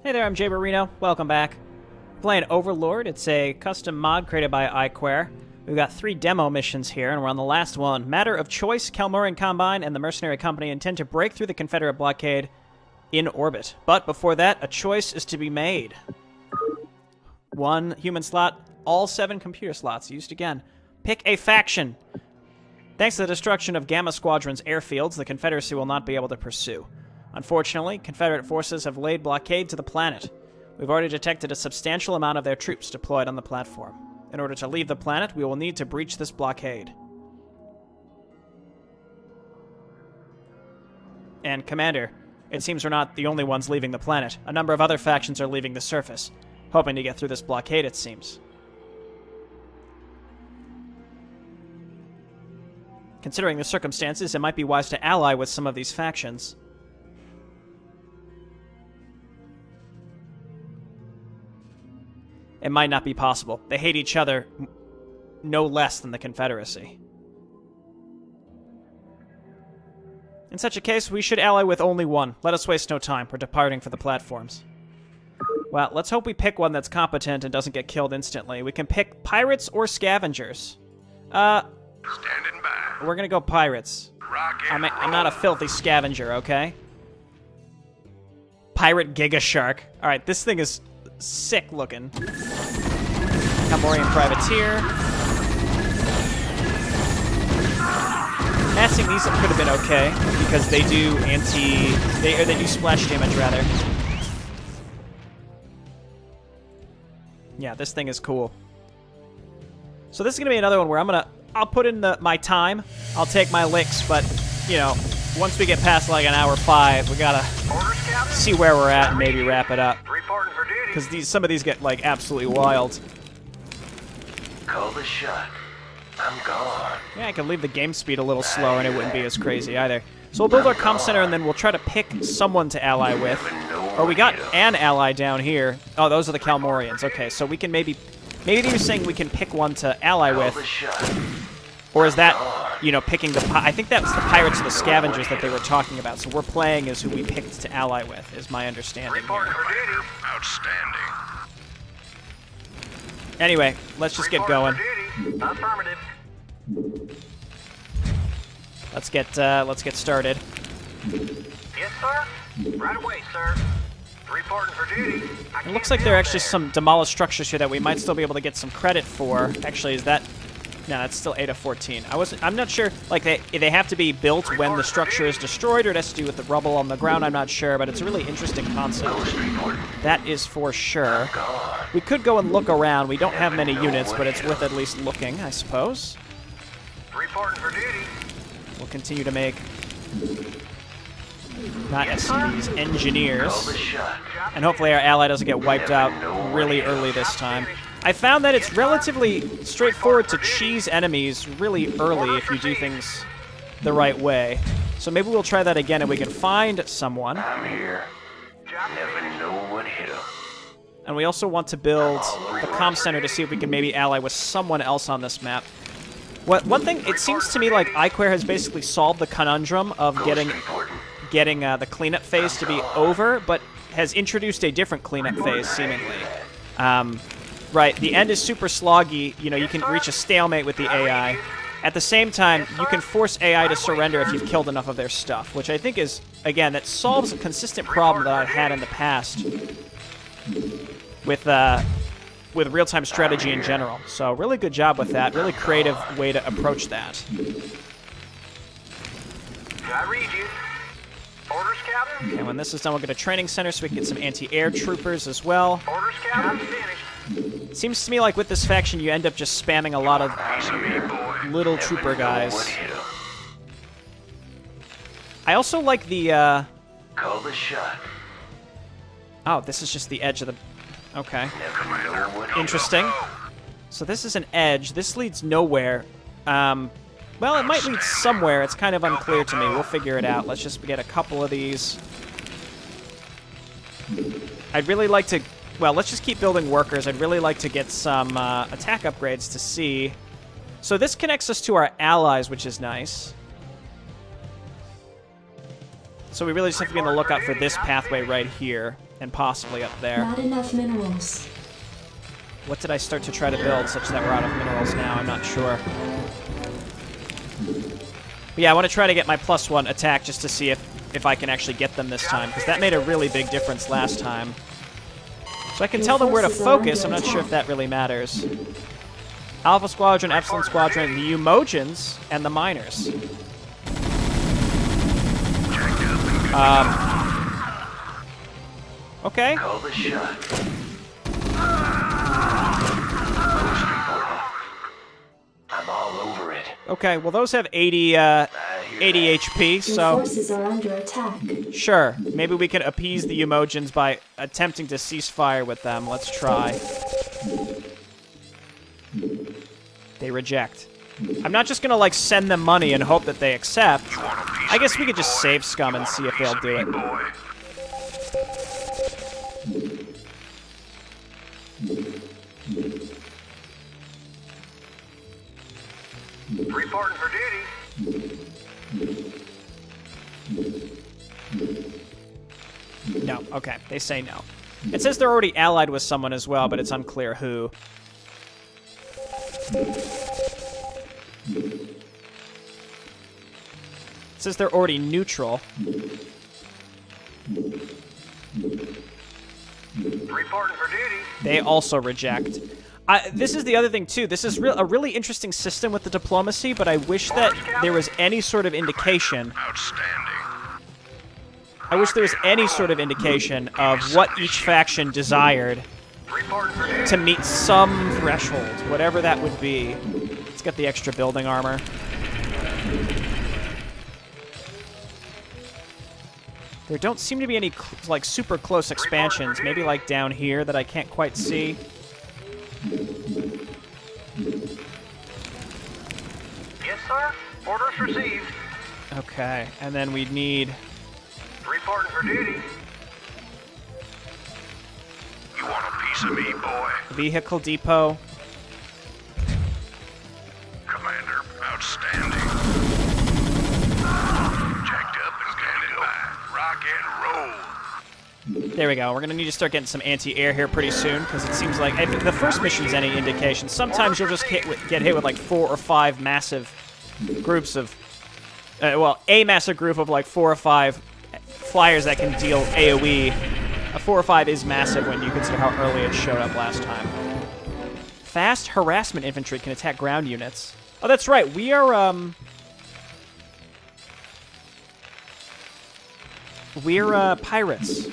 Hey there, I'm Jay Barino. Welcome back. Playing Overlord. It's a custom mod created by iquare. We've got 3 demo missions here, and we're on the last one. Matter of choice, Kel-Morian Combine and the Mercenary Company intend to break through the Confederate blockade in orbit. But before that, a choice is to be made. 1 human slot, all 7 computer slots used again. Pick a faction. Thanks to the destruction of Gamma Squadron's airfields, the Confederacy will not be able to pursue. Unfortunately, Confederate forces have laid blockade to the planet. We've already detected a substantial amount of their troops deployed on the platform. In order to leave the planet, we will need to breach this blockade. And Commander, it seems we're not the only ones leaving the planet. A number of other factions are leaving the surface, hoping to get through this blockade, it seems. Considering the circumstances, it might be wise to ally with some of these factions. It might not be possible. They hate each other no less than the Confederacy. In such a case, we should ally with only one. Let us waste no time. We're departing for the platforms. Well, let's hope we pick one that's competent and doesn't get killed instantly. We can pick pirates or scavengers. Standing by. We're gonna go pirates. I'm not a filthy scavenger, okay? Pirate Giga Shark. Alright, this thing is sick looking. Kel-Morian Privateer. Massing these could have been okay, because they do they do splash damage, rather. Yeah, this thing is cool. So this is going to be another one where I'll put in my time, I'll take my licks, but, you know, once we get past like an hour 5, we gotta see where we're at and maybe wrap it up. Because some of these get, like, absolutely wild. Call the shot. I'm gone. Yeah, I can leave the game speed a little slow and it wouldn't be as crazy either. So we'll build our comm center and then we'll try to pick someone to ally with. Or we got an ally down here. Oh, those are the Kel-Morians. Okay, so we can maybe they were saying we can pick one to ally with. Or is that, you know, picking I think that was the pirates or the scavengers that they were talking about. So we're playing as who we picked to ally with, is my understanding here. Outstanding. Anyway, let's just get going. Affirmative. Let's get started. Yes, sir. Right away, sir. Reporting for duty. It looks like there are actually some demolished structures here that we might still be able to get some credit for. Actually, is that... No, that's still 8 of 14. I'm not sure, like, they have to be built when the structure is destroyed, or it has to do with the rubble on the ground, I'm not sure, but it's a really interesting concept. That is for sure. We could go and look around. We don't have many units, but it's worth at least looking, I suppose. Reporting for duty. We'll continue to make... not SCVs, engineers. And hopefully our ally doesn't get wiped out really early this time. I found that it's relatively straightforward to cheese enemies really early if you do things the right way. So maybe we'll try that again and we can find someone. I'm here. Never know what hit him. And we also want to build the comm center to see if we can maybe ally with someone else on this map. One thing, it seems to me like iquare has basically solved the conundrum of getting the cleanup phase to be over, but has introduced a different cleanup phase, seemingly. Right, the end is super sloggy. You know, you can reach a stalemate with the AI. At the same time, you can force AI to surrender if you've killed enough of their stuff, which I think is, again, that solves a consistent problem that I've had in the past with real-time strategy in general. So, really good job with that. Really creative way to approach that. I read you. Orders, Captain. Okay, when this is done, we'll get a training center so we can get some anti-air troopers as well. Orders, Captain. Finished. It seems to me like with this faction, you end up just spamming a lot of little trooper guys. I also like the, Call the shot. Oh, this is just the edge of the... Okay. Interesting. So this is an edge. This leads nowhere. Well, it might lead somewhere. It's kind of unclear to me. We'll figure it out. Let's just get a couple of these. I'd really like to... Well, let's just keep building workers. I'd really like to get some attack upgrades to see. So this connects us to our allies, which is nice. So we really just have to be on the lookout for this pathway right here. and possibly up there. Not enough minerals. What did I start to try to build such that we're out of minerals now? I'm not sure. But yeah, I want to try to get my +1 attack just to see if I can actually get them this time, because that made a really big difference last time. So I can tell them where to focus. I'm not sure if that really matters. Alpha Squadron, Epsilon Squadron, the Umojans, and the Miners. Okay. Call the shot. I'm all over it. Okay, well those have 80 HP, Your so forces are under attack. sure. Maybe we can appease the Umojans by attempting to cease fire with them. Let's try. They reject. I'm not just gonna, like, send them money and hope that they accept. I guess we could just save scum and see if they'll do it. Reporting for duty. No, okay. They say no. It says they're already allied with someone as well, but it's unclear who. It says they're already neutral. Reporting for duty. They also reject. This is the other thing, too. This is a really interesting system with the diplomacy, but I wish that there was any sort of indication. Outstanding. I wish there was any sort of indication of what each faction desired Reporting for duty. to meet some threshold, whatever that would be. Let's get the extra building armor. There don't seem to be any, like, super close expansions. Maybe, like, down here that I can't quite see. Yes, sir. Orders received. Okay, and then we'd need... Reporting for duty. You want a piece of me, boy? Vehicle depot. Commander, outstanding. Jacked up and standing by. Rock and roll. There we go. We're going to need to start getting some anti-air here pretty soon, because it seems like if the first mission's any indication, sometimes you'll just get hit with like 4 or 5 massive groups of... well, a massive group of like 4 or 5 flyers that can deal AoE. A 4 or 5 is massive when you consider how early it showed up last time. Fast harassment infantry can attack ground units. Oh, that's right. We are, we're pirates.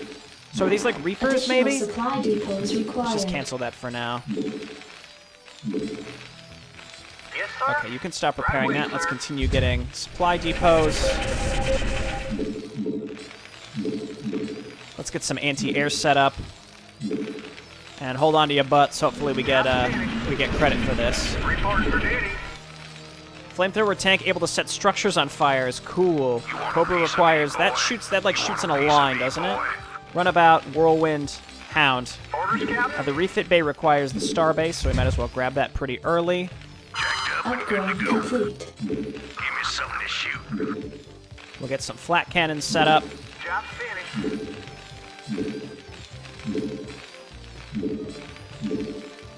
So are these like Reapers, Additional maybe? supply depots required. Let's just cancel that for now. Yes, sir. Okay, you can stop repairing that. Let's continue getting supply depots. Let's get some anti-air set up. And hold on to your butts. Hopefully we get credit for this. Reporting for duty. Flamethrower tank able to set structures on fire is cool. Cobra requires that shoots in a line, doesn't it? Runabout, Whirlwind, Hound. Orders, Captain. The refit bay requires the star base, so we might as well grab that pretty early. Jacked up and good Upgrade to go. complete. Give me something to shoot. We'll get some flat cannons set up. Job finished.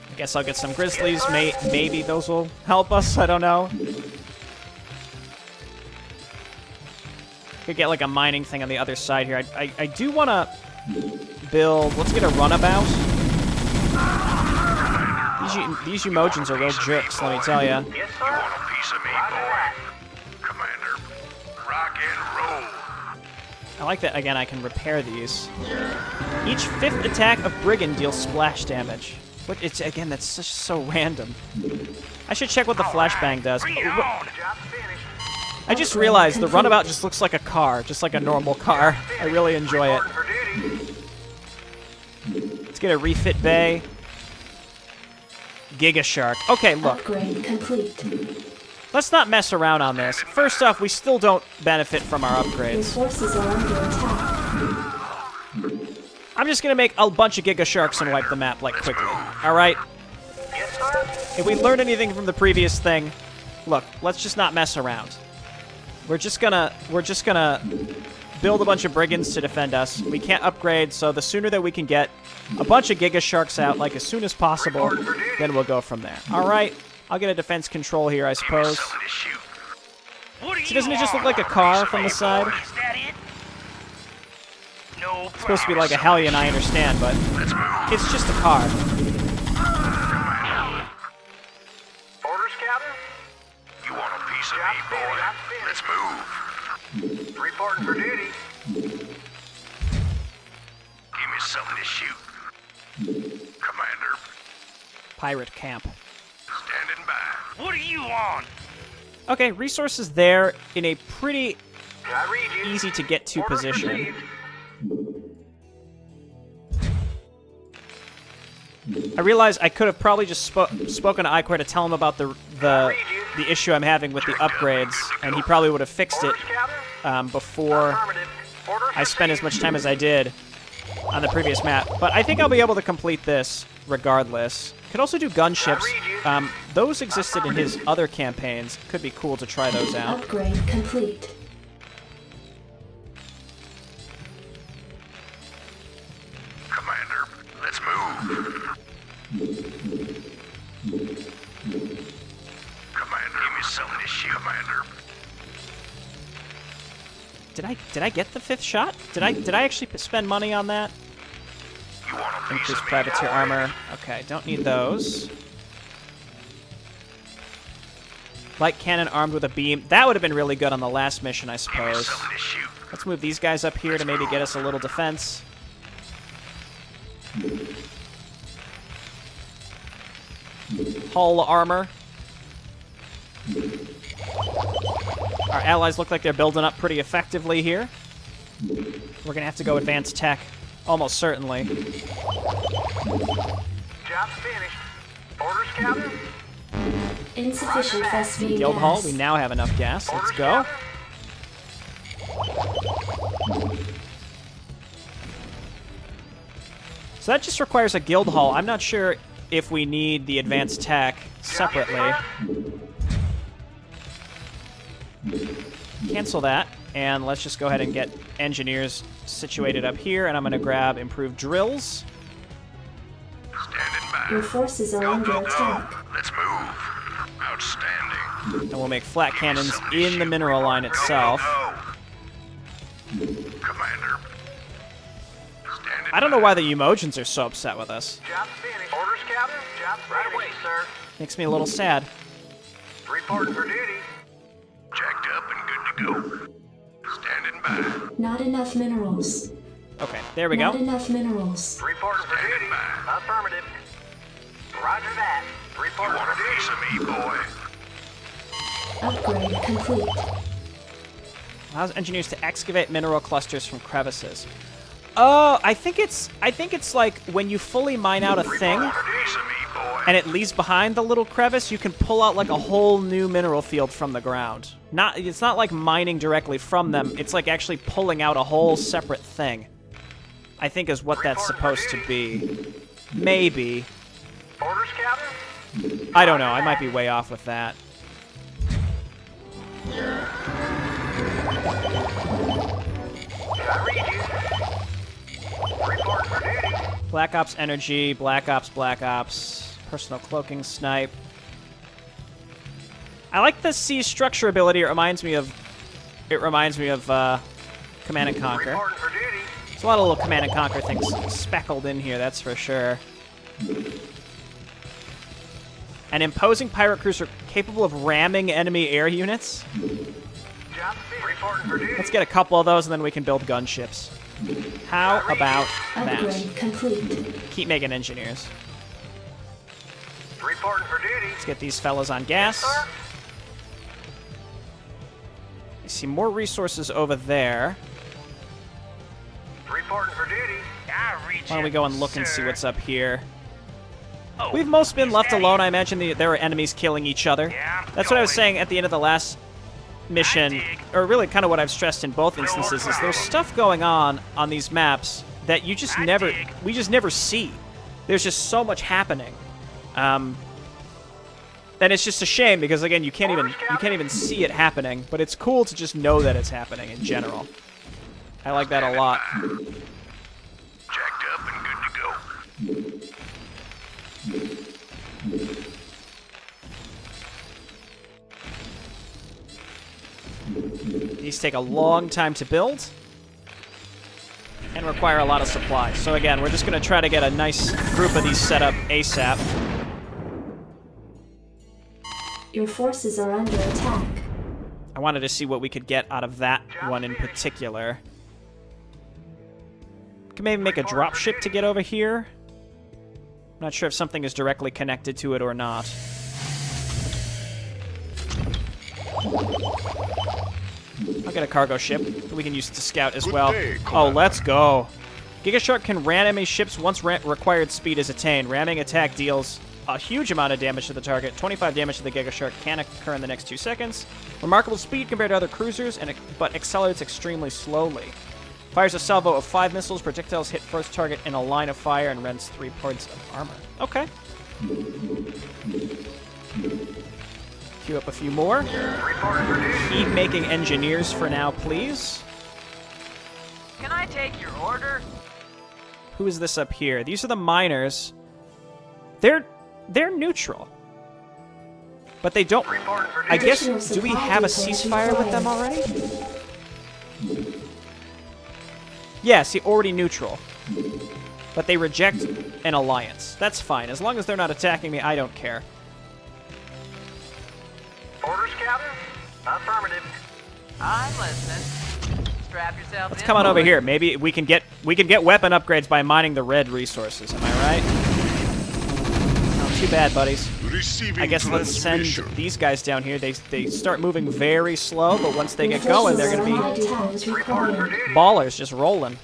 I guess I'll get some grizzlies. Maybe those will help us. I don't know. Could get like a mining thing on the other side here. I do want to build... Let's get a runabout. These Umojans are real jerks, let me tell you. Yes, sir. You want a piece of me, boy? Commander, rock and roll. I like that, again, I can repair these. Each 5th attack of Brigand deals splash damage. What? It's again, that's so random. I should check what the flashbang does. Job finished. I just realized the runabout just looks like a car, just like a normal car. I really enjoy it. Reporting for duty. Let's get a refit bay. Giga Shark. Okay, look. Upgrade complete. Let's not mess around on this. First off, we still don't benefit from our Your upgrades. forces are under attack. I'm just gonna make a bunch of Giga Sharks and wipe the map, like, quickly. Alright? Yes, sir. If we learned anything from the previous thing, look, let's just not mess around. We're just gonna build a bunch of brigands to defend us. We can't upgrade, so the sooner that we can get a bunch of Giga Sharks out, like as soon as possible, then we'll go from there. All right, I'll get a defense control here, I suppose. So doesn't it just look like a car from the side? It's supposed to be like a Hellion, I understand, but it's just a car. Orders, Captain? You want a piece of me, boy? Let's move. Reporting for duty. Give me something to shoot. Commander, Pirate camp. standing by. What do you want? Okay, resources there in a pretty I read you. easy to get to Orders position. received. I realize I could have probably just spoken to iquare to tell him about the issue I'm having with the upgrades, and he probably would have fixed it Orders, Captain? before Affirmative. Orders I spent as received. much time as I did on the previous map. But I think I'll be able to complete this regardless. Could also do gunships. Those existed in his other campaigns. Could be cool to try those out. Upgrade complete. Commander, let's move. Commander, give me something to shoot. Commander, Did I get the 5th shot? Did I actually spend money on that? you want a piece Increase of me, privateer boy? armor. Okay, don't need those. Light cannon armed with a beam. That would have been really good on the last mission, I Give me suppose. something to shoot. Let's move these guys up here to maybe get us a little defense. Hull armor. Our allies look like they're building up pretty effectively here. We're gonna have to go advanced tech, almost certainly. Job's finished. Orders, Captain? Insufficient Vespene Guild Hall, gas. we now have enough gas. Let's Orders, go. Captain? So that just requires a guild hall. I'm not sure if we need the advanced tech separately. Cancel that, and let's just go ahead and get engineers situated up here, and I'm going to grab improved drills. Standing by. Your forces are Go, under go, go. attack. Let's move. Outstanding. And we'll make flat cannons in the mineral line itself. Go, go, go. Commander. Standing I don't know by. why the Umojans are so upset with us. Job's finished. Orders, Captain? Job's right away, sir. Makes me a little sad. Reporting for duty. Jacked up and good to go. Standing by. Not enough minerals. Okay, there we Not go. enough minerals. Reporting for duty. by. Affirmative. Roger that. You Reporting want a for piece duty. of me, boy? Upgrade complete. Allows engineers to excavate mineral clusters from crevices. Oh, I think it's like when you fully mine out a thing Want a piece of me, boy? and it leaves behind the little crevice, you can pull out like a whole new mineral field from the ground. It's not like mining directly from them. It's like actually pulling out a whole separate thing. I think is what that's supposed to be. Maybe. Orders, Captain? I don't know. I might be way off with that. I read you. Reporting for duty. Black Ops Energy, Black Ops, Personal Cloaking Snipe. I like the C structure ability. It reminds me of Command and Conquer. Reporting for duty. There's a lot of little Command and Conquer things speckled in here, that's for sure. An imposing pirate cruiser capable of ramming enemy air units. Job's finished. Reporting for duty. Let's get a couple of those and then we can build gunships. How about that? Upgrade complete. Keep making engineers. Reporting for duty. Let's get these fellas on gas. Sir? I see more resources over there. Reporting for duty. Why don't we go and look and see what's up here? We've most been left alone. I imagine there are enemies killing each other. That's what I was saying at the end of the last mission, or really kind of what I've stressed in both instances, is there's stuff going on these maps that we just never see. There's just so much happening. And it's just a shame because again, you can't even see it happening, but it's cool to just know that it's happening in general. I like that a lot. Jacked up and good to go. These take a long time to build and require a lot of supplies. So again, we're just going to try to get a nice group of these set up ASAP. Your forces are under attack. I wanted to see what we could get out of that one in particular. Could maybe make a dropship to get over here. I'm not sure if something is directly connected to it or not. I'll get a cargo ship that we can use to scout as well. Oh, let's go. Gigashark can ram enemy ships once required speed is attained. Ramming attack deals a huge amount of damage to the target. 25 damage to the Gigashark can occur in the next 2 seconds. Remarkable speed compared to other cruisers, but accelerates extremely slowly. Fires a salvo of 5 missiles. Projectiles hit first target in a line of fire and rends 3 points of armor. Okay. Queue up a few more. Keep making engineers for now, please. Can I take your order? Who is this up here? These are the miners. They're neutral. But they don't... I guess, do we have a ceasefire with them already? Yeah, see, already neutral. But they reject an alliance. That's fine. As long as they're not attacking me, I don't care. Orders, Captain? Affirmative. I'm listening. Strap yourself in. Let's come on over here. Maybe we can get weapon upgrades by mining the red resources. Am I right? Not too bad, buddies. I guess let's send these guys down here. They start moving very slow, but once they get going, they're going to be ballers, just rolling.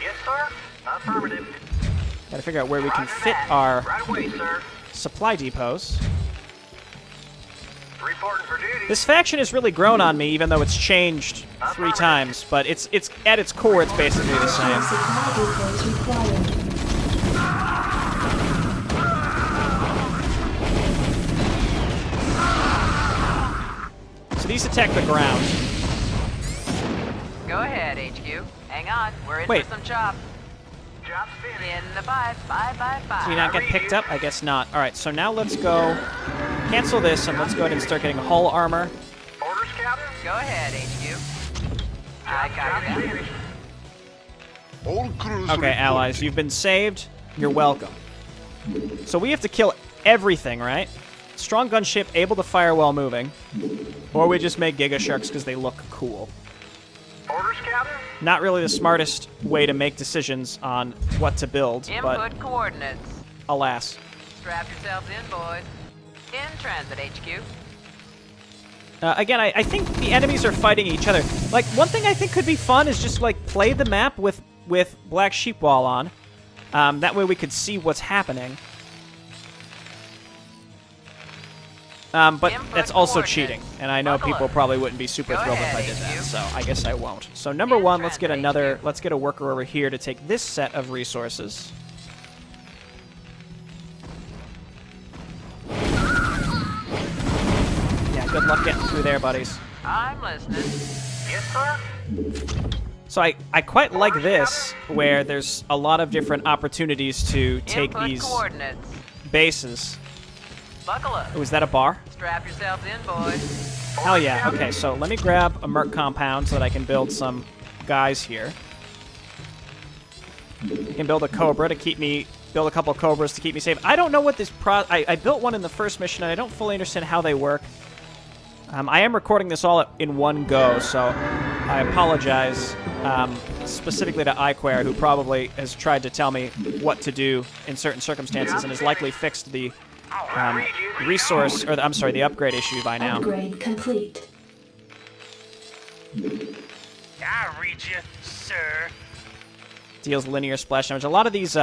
Yes, sir. Affirmative. Gotta figure out where we can fit our Right away, sir. supply depots. Reporting for duty. This faction has really grown on me, even though it's changed 3 times. But it's at its core, it's basically the same. Supply depots required. So these attack the ground. Go ahead, HQ. Hang on. We're in Wait. for some chop. Job's finished. In the 5. 5, 5, 5. Do we not get picked up? I guess not. All right, so now let's go cancel this, and let's go ahead and start getting hull armor. Orders, Captain? Go ahead, HQ. I got it. All crews Okay, allies, you've been saved. You're welcome. So we have to kill everything, right? Strong gunship, able to fire while moving. Or we just make Giga Sharks because they look cool. Orders, Captain? Not really the smartest way to make decisions on what to build, but Input coordinates. alas. Strap yourselves in, boys. In transit, HQ. Again, I think the enemies are fighting each other. Like, one thing I think could be fun is just, like, play the map with Black Sheep Wall on. That way we could see what's happening. But that's also cheating, and I know people probably wouldn't be super thrilled if I did that, so I guess I won't. So number one, let's get a worker over here to take this set of resources. Yeah, good luck getting through there, buddies. I'm listening. Yes, sir? So I quite like this, where there's a lot of different opportunities to take Input these coordinates. bases. Buckle up. Oh, is that a bar? Strap yourselves in, boys. Hell yeah. Okay, so let me grab a Merc compound so that I can build some guys here. I can build a Cobra to keep me... Build a couple of Cobras to keep me safe. I don't know what this... I built one in the first mission, and I don't fully understand how they work. I am recording this all in one go, so I apologize specifically to iquare, who probably has tried to tell me what to do in certain circumstances and has likely fixed the resource, or I'm sorry, the upgrade issue by now. Upgrade complete. I read you, sir. Deals linear splash damage. A lot of these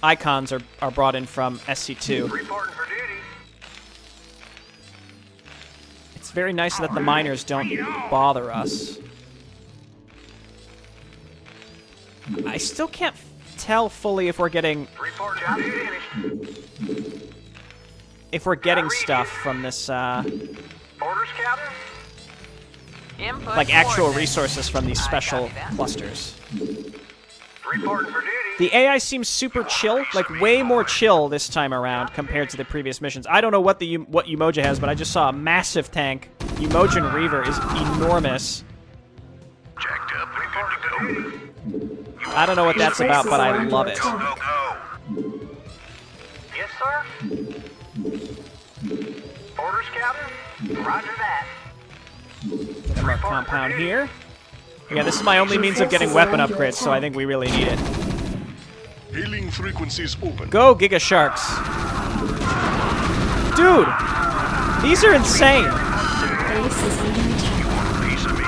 icons are brought in from SC2. Reporting for duty. It's very nice that the miners don't bother us. I still can't tell fully if we're getting stuff from this. Orders, Captain? Input like actual coordinates. resources from these I special copy that. clusters. Reporting for duty. The AI seems super chill, like way more chill this time around compared to the previous missions. I don't know what what Umoja has, but I just saw a massive tank. Umojan Reaver is enormous. Jacked up and good to go. I don't know what that's about, but I love it. Go, go, go. Yes, sir. Orders, Captain. Roger that. Get our compound here. Again, this is my only means of getting weapon upgrades, so I think we really need it. Hailing frequencies open. Go, Giga Sharks. Dude, these are insane. Base is under attack. Piece of me,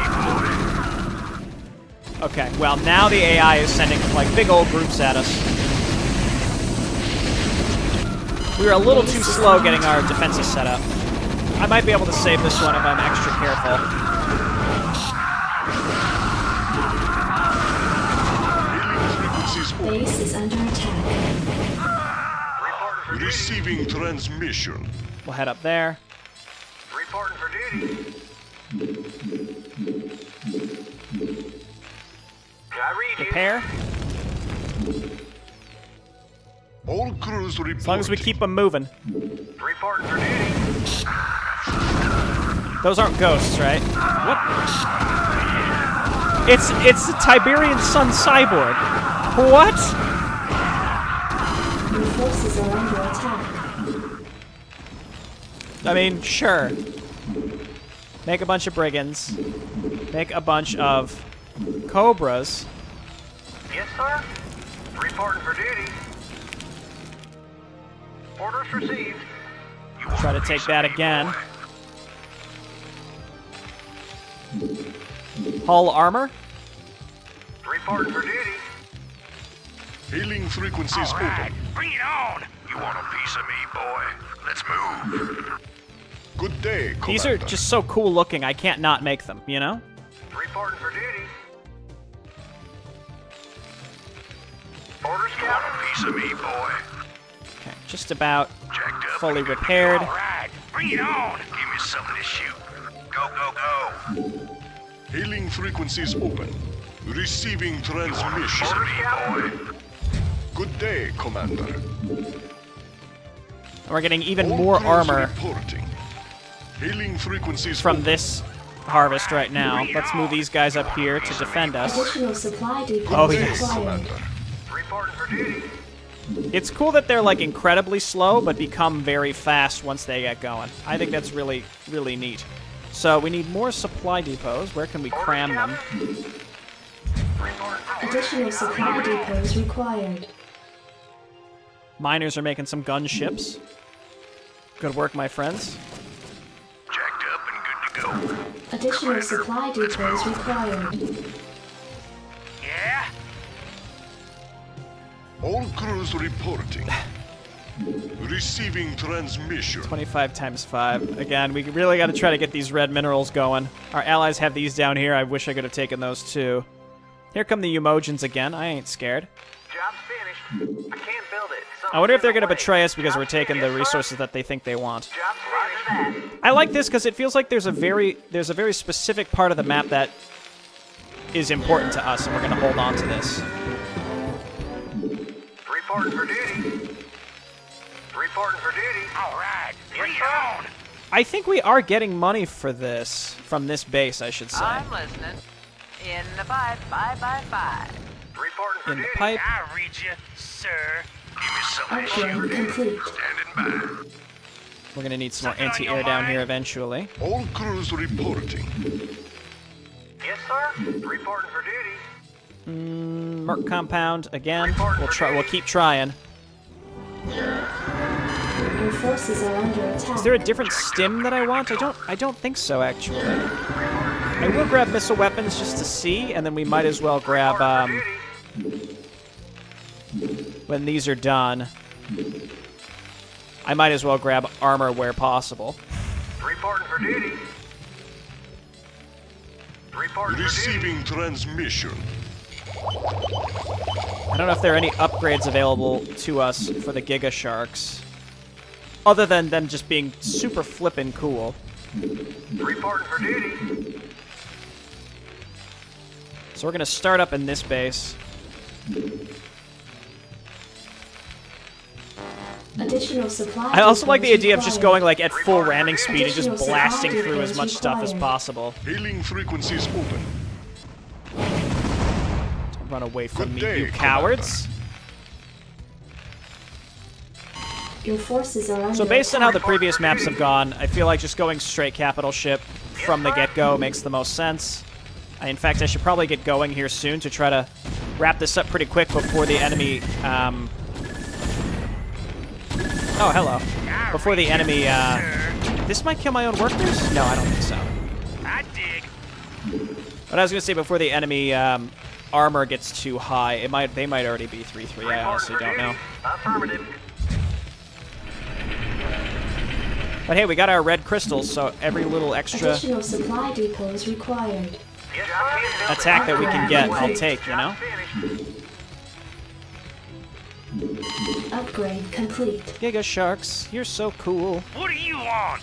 boy. Okay, well, now the AI is sending, like, big old groups at us. We were a little too slow getting our defenses set up. I might be able to save this one if I'm extra careful. Base is under attack. Reporting for duty. Receiving transmission. We'll head up there. Reporting for duty. I read you. Repair. All crews reporting. As long as we keep them moving. Reporting for duty. Those aren't ghosts, right? What? It's the Tiberian Sun cyborg. What? Your forces are under attack. I mean, sure. Make a bunch of brigands. Make a bunch of cobras. Yes, sir. Reporting for duty. Orders received. Try to take that again. Hull armor. Reporting for duty. Hailing frequencies open. Bring it on! You want a piece of me, boy? Let's move. Good day, Commander. These are just so cool looking, I can't not make them, you know? Reporting for duty. Orders, You want Captain. a piece of me, boy? Okay, just about Jacked up fully and good to repaired. All right, bring it on! Give me something to shoot. Go, go, go. Hailing frequencies open. Receiving transmission. Orders, Captain. Good day, Commander. And we're getting even All more crews armor reporting. Hailing frequencies from open. this harvest right now. Let's move these guys up here to defend us. Additional supply depots Oh, yes. required. Commander. Reporting for duty. It's cool that they're like incredibly slow, but become very fast once they get going. I think that's really, really neat. So we need more supply depots. Where can we cram them? Additional supply depots required. Miners are making some gunships. Good work, my friends. Jacked up and good to go. Additional supply depots required. Yeah? All crews reporting. Receiving transmission. 25 times 5. Again, we really got to try to get these red minerals going. Our allies have these down here. I wish I could have taken those too. Here come the Umojans again. I ain't scared. Job's finished. I can't build it. I wonder if they're going to Something's in the way. betray us because we're taking the Yes, sir. resources that they think they want. Job's finished. I like this because it feels like there's a very specific part of the map that is important to us, and we're going to hold on to this. Reporting for duty. Reporting for duty. All right, bring Yes, it sir. on! I think we are getting money for this from this base, I should say. I'm listening. In the pipe, 5 by 5. Reporting for In the duty. pipe. I read you, sir. Give me something to Upgrade shoot. complete. Standing by. We're going to need some more anti-air down here eventually. All crews reporting. Yes, sir. Reporting for duty. Merc compound again. We'll keep trying. Your forces are under attack. Is there a different stim that I want? I don't think so, actually. I will grab missile weapons just to see, and then we might as well grab when these are done. I might as well grab armor where possible. Reporting for duty. Reporting for duty. Receiving transmission. I don't know if there are any upgrades available to us for the Giga Sharks, other than them just being super flippin' cool. Reporting for duty. So we're going to start up in this base. Additional supply I also like the depots idea of just required. going like at full ramming speed and just Additional blasting supply through as depots much stuff as required. possible. Hailing frequencies open. Don't run away from Good me, day, you cowards. Your forces are under So based on how the attack. previous maps have gone, I feel like just going straight capital ship from the get-go makes the most sense. In fact, I should probably get going here soon to try to wrap this up pretty quick before the enemy... Oh, hello. Before the enemy... This might kill my own workers? No, I don't think so. I dig. But I was going to say, before the enemy armor gets too high, they might already be 3-3. I honestly don't know. Affirmative. But hey, we got our red crystals, so every little extra Additional supply depots required. Yes, sir. attack that we can get, I'll take, you know? Upgrade complete. Giga Sharks, you're so cool. What do you want?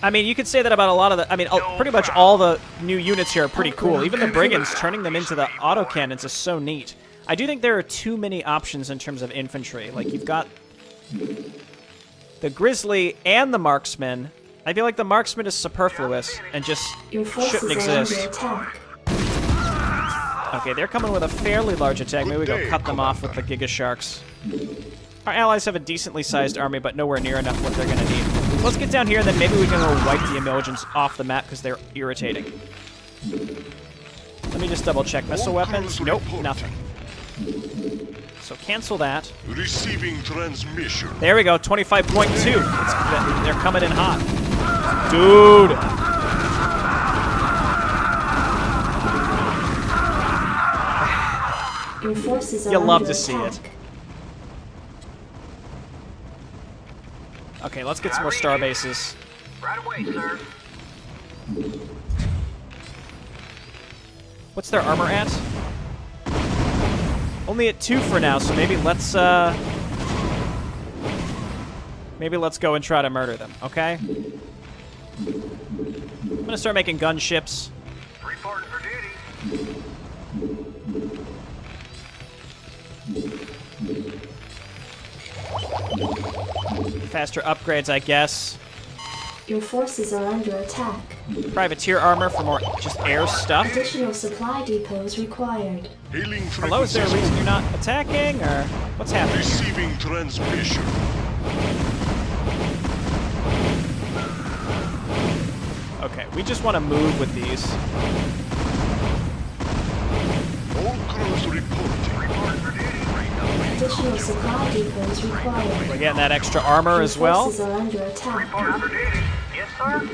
I mean, you could say that about a lot of the... I mean, pretty much all the new units here are pretty cool. Even the Brigands, turning them into the autocannons is so neat. I do think there are too many options in terms of infantry. Like, you've got the Grizzly and the Marksman. I feel like the Marksman is superfluous and just Your forces shouldn't are under exist. attack. Okay, they're coming with a fairly large attack. Maybe we go cut them off with the Giga Sharks. Our allies have a decently sized army, but nowhere near enough what they're going to need. So let's get down here, and then maybe we can go wipe the Umojans off the map because they're irritating. Let me just double check. Missile weapons? Nope, nothing. So cancel that. Receiving transmission. There we go, 25.2. They're coming in hot. Dude! Your forces are You'll love under to see attack. it. Okay, let's get some more star bases. Right away, sir. What's their armor at? Only at 2 for now, so maybe let's go and try to murder them, okay? I'm gonna start making gunships. Reporting for duty. Faster upgrades, I guess. Your forces are under attack. Privateer armor for more just air stuff. Additional supply depots required. Hailing Hello, is there a frequencies reason you're not attacking, or what's happening? Receiving transmission. Okay, we just want to move with these. All crews reporting. Reporting for duty. Additional supply depots required. We're getting that extra armor Your as well. forces are under attack. Reporting for duty. Yes, sir.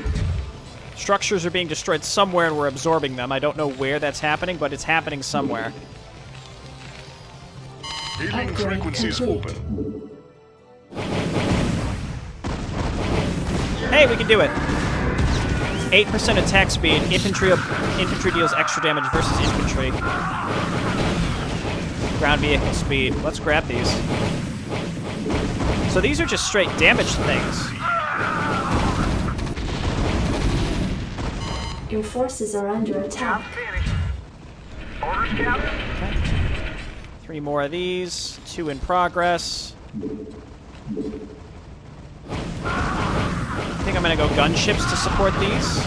Structures are being destroyed somewhere and we're absorbing them. I don't know where that's happening, but it's happening somewhere. Hailing Upgrade frequencies complete. open. Hey, we can do it. 8% attack speed. Infantry deals extra damage versus infantry. Ground vehicle speed. Let's grab these. So these are just straight damage things. Your forces are under Job attack. finished. Orders, Captain. Okay. 3 more of these. 2 in progress. I think I'm gonna go gunships to support these.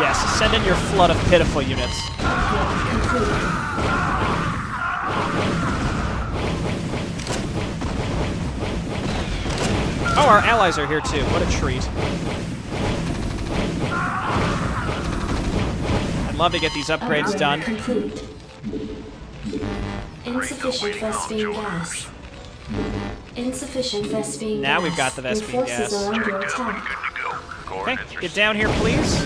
Yes, send in your flood of pitiful units. Upgrade complete. Oh, our allies are here too. What a treat. I'd love to get these upgrades Upgrade done. complete. Insufficient Vespine gas. Insufficient Vespine Now gas. we've got the Vespine Your gas. forces are under attack. Okay, get down here, please.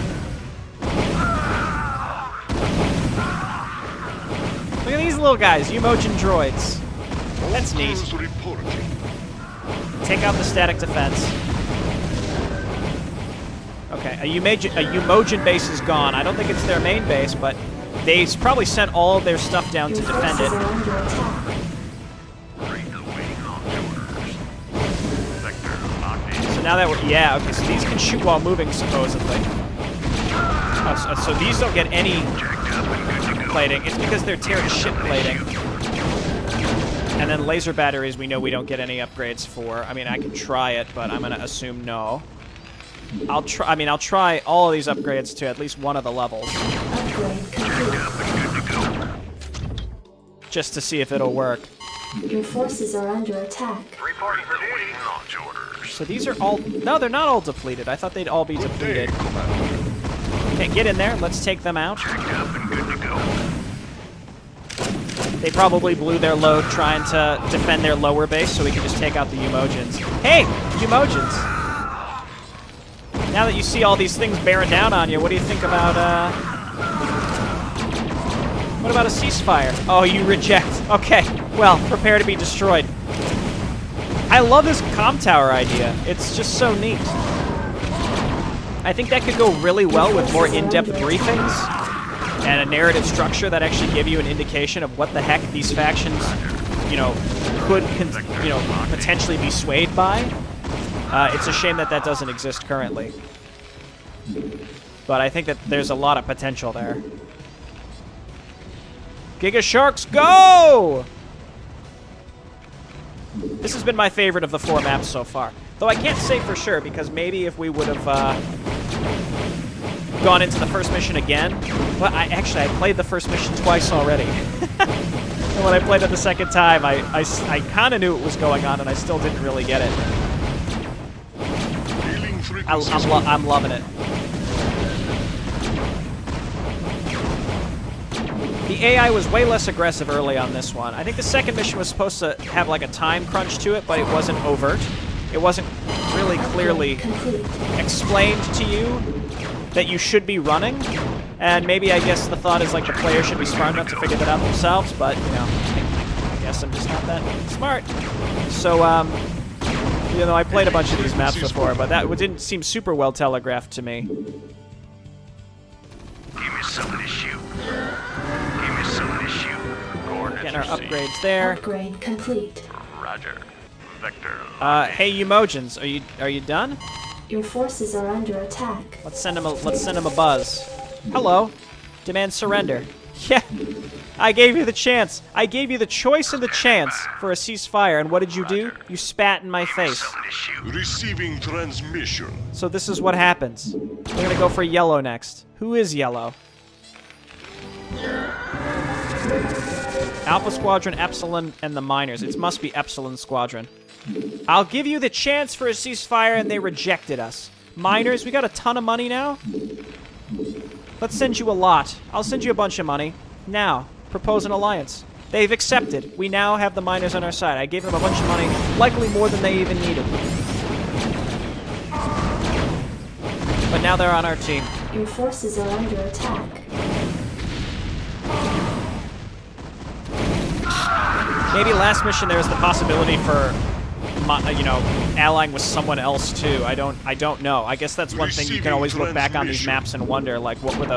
Look at these little guys, Umojan droids. That's neat. Crews reporting. Take out the static defense. Okay, a Umojan base is gone. I don't think it's their main base, but they probably sent all of their stuff down Your to defend forces it. are under attack. So So now that we're... Yeah, okay, so these can shoot while moving, supposedly. Oh, so these don't get any plating. It's because they're Terran ship plating. And then laser batteries, we know we don't get any upgrades for. I mean, I can try it, but I'm going to assume no. I'll try all of these upgrades to at least one of the levels. Upgrade complete. Just to see if it'll work. Your forces are under attack. Reporting for duty. Launch orders. So these are all... No, they're not all depleted. I thought they'd all be depleted. Okay, get in there. Let's take them out. They probably blew their load trying to defend their lower base, so we can just take out the Umojans. Hey, Umojans! Now that you see all these things bearing down on you, what do you think about, What about a ceasefire? Oh, you reject. Okay, well, prepare to be destroyed. I love this comm tower idea. It's just so neat. I think that could go really well with more in-depth briefings and a narrative structure that actually give you an indication of what the heck these factions, you know, could, potentially be swayed by. It's a shame that that doesn't exist currently. But I think that there's a lot of potential there. Giga Sharks, go! This has been my favorite of the 4 maps so far. Though I can't say for sure, because maybe if we would have gone into the first mission again... Well, I played the first mission twice already. And when I played it the second time, I kind of knew what was going on, and I still didn't really get it. I'm loving it. The AI was way less aggressive early on this one. I think the second mission was supposed to have like a time crunch to it, but it wasn't overt. It wasn't really clearly explained to you that you should be running. And maybe, I guess, the thought is like the player should be smart enough to figure that out themselves, but, you know, I guess I'm just not that smart. So, you know, I played a bunch of these maps before, but that didn't seem super well telegraphed to me. Give me something to shoot. Give me something to shoot. Coordinates Getting our received. upgrades there. Upgrade complete. Roger. Vector. Hey, Umojans, are you done? Your forces are under attack. Let's send him a buzz. Hello. Demand surrender. Yeah. I gave you the chance. I gave you the choice and the chance for a ceasefire, and what did you do? You spat in my face. Something to shoot. Receiving transmission. So this is what happens. We're gonna go for yellow next. Who is yellow? Alpha Squadron, Epsilon, and the Miners. It must be Epsilon Squadron. I'll give you the chance for a ceasefire, and they rejected us. Miners, we got a ton of money now. Let's send you a lot. I'll send you a bunch of money. Now, propose an alliance. They've accepted. We now have the Miners on our side. I gave them a bunch of money, likely more than they even needed. But now they're on our team. Your forces are under attack. Maybe last mission there was the possibility for, you know, allying with someone else too. I don't know. I guess that's one thing you can always look back on these maps and wonder, like, what was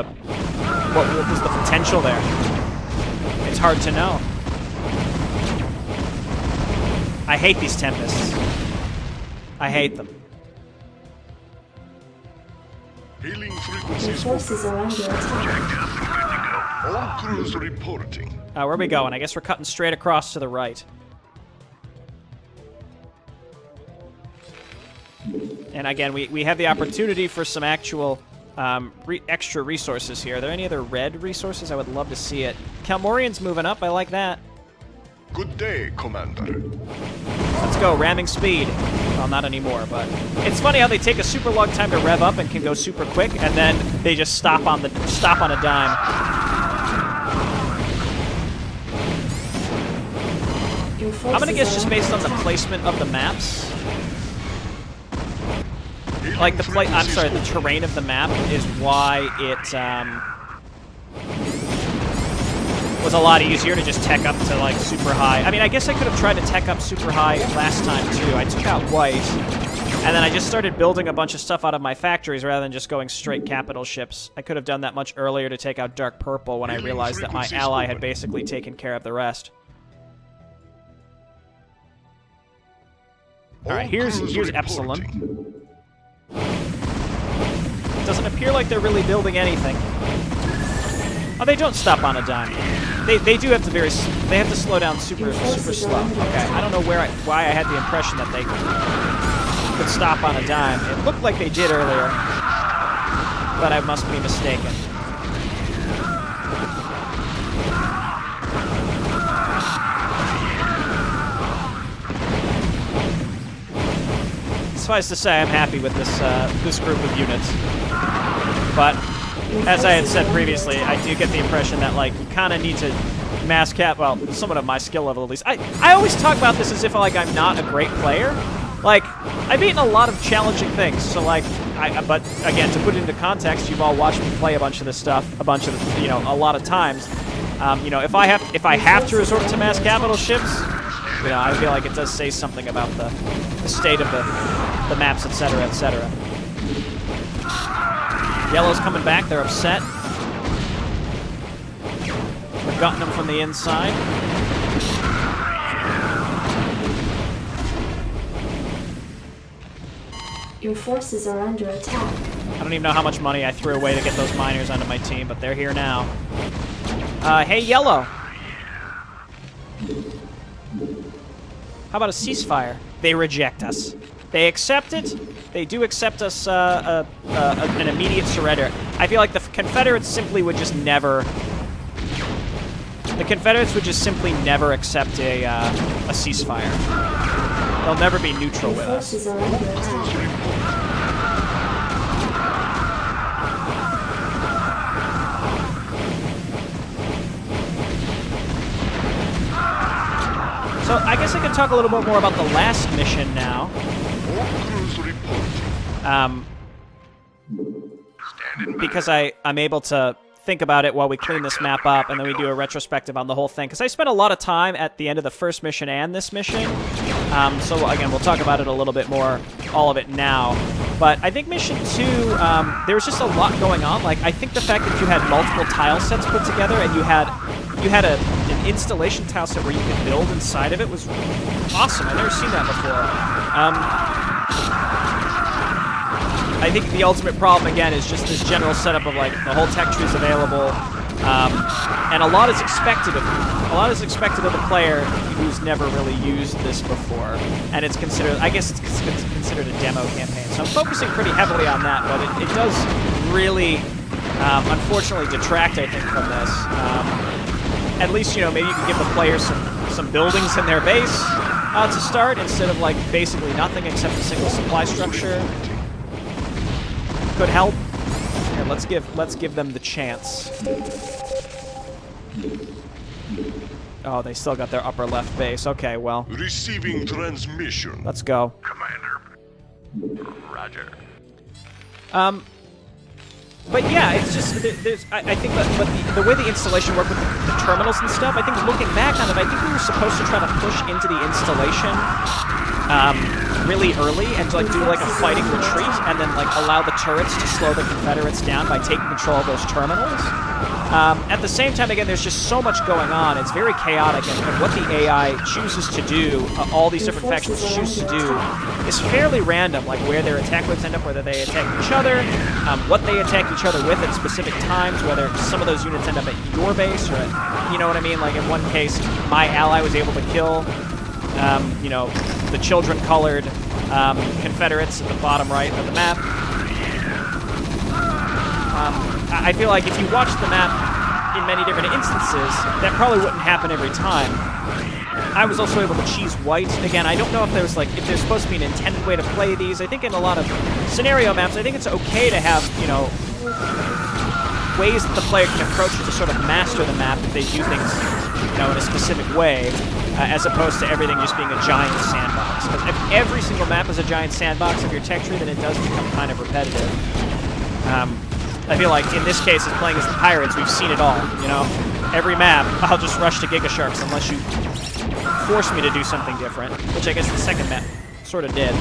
the potential there? It's hard to know. I hate these Tempests. I hate them. Hailing Your frequencies forces are under attack. all crews reporting. Where are we going? I guess we're cutting straight across to the right. And again, we have the opportunity for some actual extra resources here. Are there any other red resources? I would love to see it. Kel-Morian's moving up. I like that. Good day, Commander. Let's go, ramming speed. Well, not anymore, but it's funny how they take a super long time to rev up and can go super quick, and then they just stop on a dime. I'm gonna guess just based on the placement of the maps. Like the terrain of the map is why it was a lot easier to just tech up to like super high. I mean, I guess I could have tried to tech up super high last time too. I took out white, and then I just started building a bunch of stuff out of my factories rather than just going straight capital ships. I could have done that much earlier to take out dark purple when I realized that my ally had basically taken care of the rest. All right, here's Epsilon. doesn't appear like they're really building anything. Oh, they don't stop on a dime. They do have to they have to slow down super slow. Okay, I don't know why I had the impression that they could stop on a dime. It looked like they did earlier, but I must be mistaken. Suffice to say, I'm happy with this group of units. But as I had said previously, I do get the impression that like you kind of need to mass cap. Well, somewhat of my skill level at least. I always talk about this as if like I'm not a great player. Like I've beaten a lot of challenging things. So like, but again, to put it into context, you've all watched me play a bunch of this stuff, a lot of times. If I have to resort to mass capital ships, I feel like it does say something about the state of the maps, etc., etc. Yellow's coming back. They're upset. We're gutting them from the inside. Your forces are under attack. I don't even know how much money I threw away to get those miners onto my team, but they're here now. Hey, Yellow. How about a ceasefire? They reject us. They accept it. They do accept us an immediate surrender. I feel like the Confederates simply would just never... The Confederates would just simply never accept a ceasefire. They'll never be neutral with us. Forces are under attack. So I guess I could talk a little bit more about the last mission now. Because I'm able to think about it while we clean this map up, and then we do a retrospective on the whole thing. Because I spent a lot of time at the end of the first mission and this mission. So again, we'll talk about it a little bit more, all of it now. But I think mission 2, there was just a lot going on. Like, I think the fact that you had multiple tile sets put together and you had an installation tile set where you could build inside of it was awesome. I've never seen that before. I think the ultimate problem, again, is just this general setup of, like, the whole tech tree is available, and a lot is expected of you. A lot is expected of the player who's never really used this before, and it's considered, I guess it's considered a demo campaign. So I'm focusing pretty heavily on that, but it does really, unfortunately, detract, I think, from this. At least, maybe you can give the players some buildings in their base to start, instead of, like, basically nothing except a single supply structure. Could help. Here, let's give them the chance. Oh, they still got their upper left base. Okay, well. Receiving transmission. Let's go. Commander. Roger. But yeah, it's just I think that the way the installation worked with the terminals and stuff. I think looking back on it, I think we were supposed to try to push into the installation really early and to, like, do like a fighting retreat and then like allow the turrets to slow the Confederates down by taking control of those terminals. At the same time, again, there's just so much going on. It's very chaotic, and what the AI chooses to do, all these different factions choose to do, is fairly random, like where their attack waves end up, whether they attack each other, what they attack each other with at specific times, whether some of those units end up at your base, or at, you know what I mean? Like in one case, my ally was able to kill, the children-colored Confederates at the bottom right of the map. I feel like if you watch the map in many different instances, that probably wouldn't happen every time. I was also able to cheese white. Again, I don't know if there's supposed to be an intended way to play these. I think in a lot of scenario maps, I think it's okay to have, ways that the player can approach it to sort of master the map if they do things, in a specific way, as opposed to everything just being a giant sandbox. Because if every single map is a giant sandbox of your tech tree, then it does become kind of repetitive. I feel like in this case, as playing as the Pirates, we've seen it all, Every map, I'll just rush to Giga Sharks unless you force me to do something different, which I guess the second map sort of did.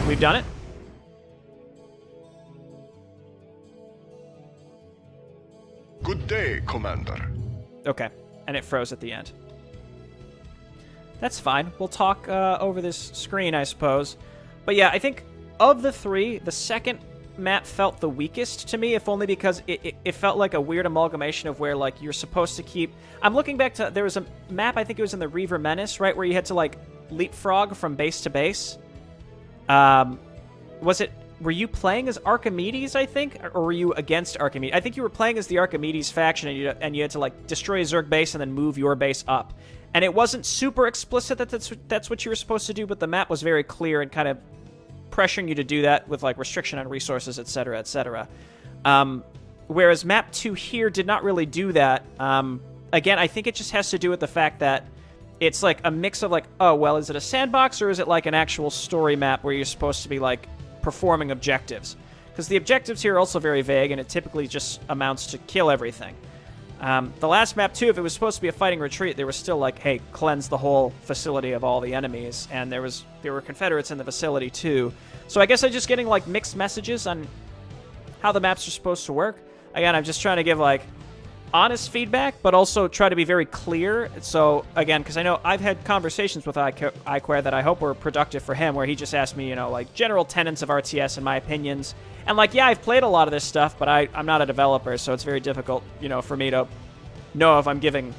We've done it? Good day, Commander. Okay, and it froze at the end. That's fine. We'll talk over this screen, I suppose. But yeah, I think of the three, the second map felt the weakest to me, if only because it felt like a weird amalgamation of where, like, you're supposed to keep... I'm looking back to... There was a map, I think it was in the Reaver Menace, right, where you had to, like, leapfrog from base to base. Was it... Were you playing as Archimedes, I think? Or were you against Archimedes? I think you were playing as the Archimedes faction, and you had to, like, destroy a Zerg base and then move your base up. And it wasn't super explicit that that's what you were supposed to do, but the map was very clear and kind of pressuring you to do that with, like, restriction on resources, etc., etc. Whereas map 2 here did not really do that. Again, I think it just has to do with the fact that it's, like, a mix of, like, oh, well, is it a sandbox or is it, like, an actual story map where you're supposed to be, like, performing objectives? Because the objectives here are also very vague, and it typically just amounts to kill everything. The last map, too, if it was supposed to be a fighting retreat, they were still like, hey, cleanse the whole facility of all the enemies, and there were Confederates in the facility, too. So I guess I'm just getting, like, mixed messages on how the maps are supposed to work. Again, I'm just trying to give, like, honest feedback, but also try to be very clear. So, again, because I know I've had conversations with iquare that I hope were productive for him, where he just asked me, you know, like, general tenets of RTS and my opinions. And, like, yeah, I've played a lot of this stuff, but I'm not a developer, so it's very difficult, you know, for me to know if I'm giving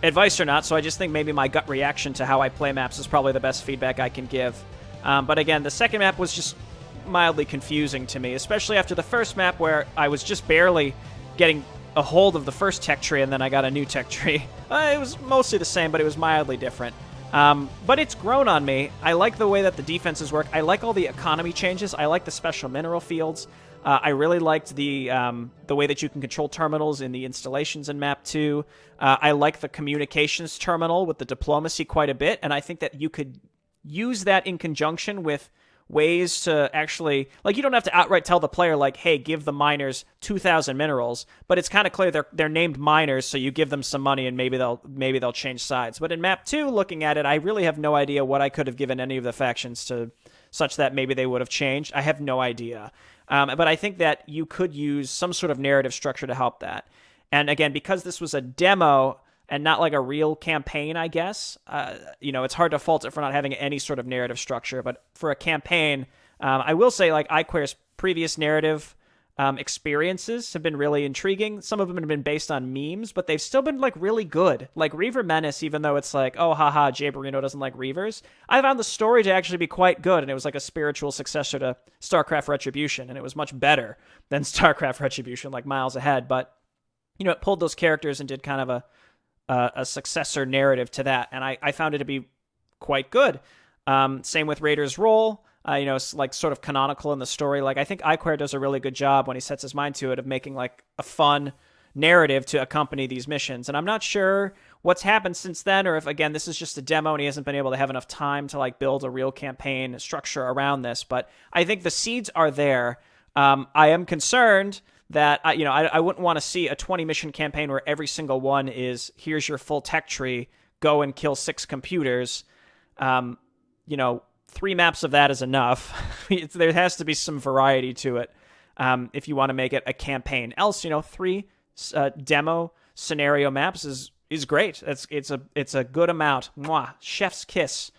advice or not. So I just think maybe my gut reaction to how I play maps is probably the best feedback I can give. But again, the second map was just mildly confusing to me, especially after the first map where I was just barely getting a hold of the first tech tree, and then I got a new tech tree. It was mostly the same, but it was mildly different. But it's grown on me. I like the way that the defenses work. I like all the economy changes. I like the special mineral fields. I really liked the way that you can control terminals in the installations in map 2. I like the communications terminal with the diplomacy quite a bit, and I think that you could use that in conjunction with ways to actually, like, you don't have to outright tell the player, like, hey, give the miners 2,000 minerals, but it's kind of clear they're named miners, so you give them some money and maybe they'll change sides. But in map 2, looking at it, I really have no idea what I could have given any of the factions to such that maybe they would have changed. I have no idea. But I think that you could use some sort of narrative structure to help that. And again, because this was a demo and not like a real campaign, I guess, you know, it's hard to fault it for not having any sort of narrative structure. But for a campaign, I will say, like, iquare's previous narrative experiences have been really intriguing. Some of them have been based on memes, but they've still been, like, really good. Like Reaver Menace, even though it's like, oh, haha, Jay Barino doesn't like Reavers, I found the story to actually be quite good, and it was like a spiritual successor to StarCraft Retribution, and it was much better than StarCraft Retribution, like miles ahead. But, you know, it pulled those characters and did kind of a successor narrative to that, and I found it to be quite good. Same with Raider's Roll. You know, it's like sort of canonical in the story. Like, I think iquare does a really good job when he sets his mind to it of making, like, a fun narrative to accompany these missions. And I'm not sure what's happened since then, or if, again, this is just a demo and he hasn't been able to have enough time to, like, build a real campaign structure around this. But I think the seeds are there. I am concerned that, you know, I wouldn't want to see a 20-mission campaign where every single one is, here's your full tech tree, go and kill 6 computers. You know, 3 maps of that is enough. There has to be some variety to it if you want to make it a campaign. Else, you know, 3 demo scenario maps is great. It's a good amount. Mwah, chef's kiss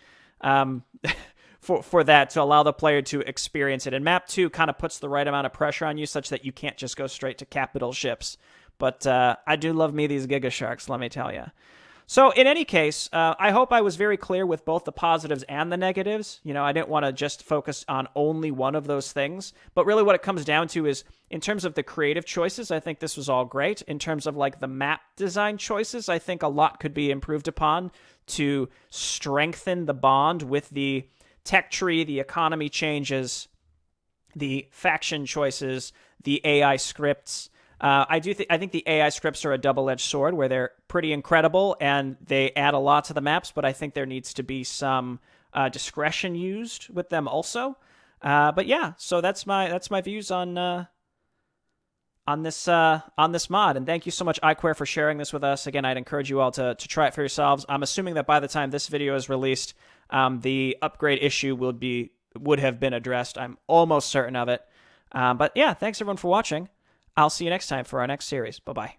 for that, to allow the player to experience it. And map 2 kind of puts the right amount of pressure on you such that you can't just go straight to capital ships. But I do love me these Giga Sharks, let me tell you. So in any case, I hope I was very clear with both the positives and the negatives. You know, I didn't want to just focus on only one of those things. But really what it comes down to is, in terms of the creative choices, I think this was all great. In terms of, like, the map design choices, I think a lot could be improved upon to strengthen the bond with the tech tree, the economy changes, the faction choices, the AI scripts. I think the AI scripts are a double-edged sword, where they're pretty incredible and they add a lot to the maps, but I think there needs to be some discretion used with them also. But yeah, so that's my views on this mod, and thank you so much, iquare, for sharing this with us. Again, I'd encourage you all to try it for yourselves. I'm assuming that by the time this video is released, the upgrade issue would have been addressed. I'm almost certain of it. But yeah, thanks everyone for watching. I'll see you next time for our next series. Bye-bye.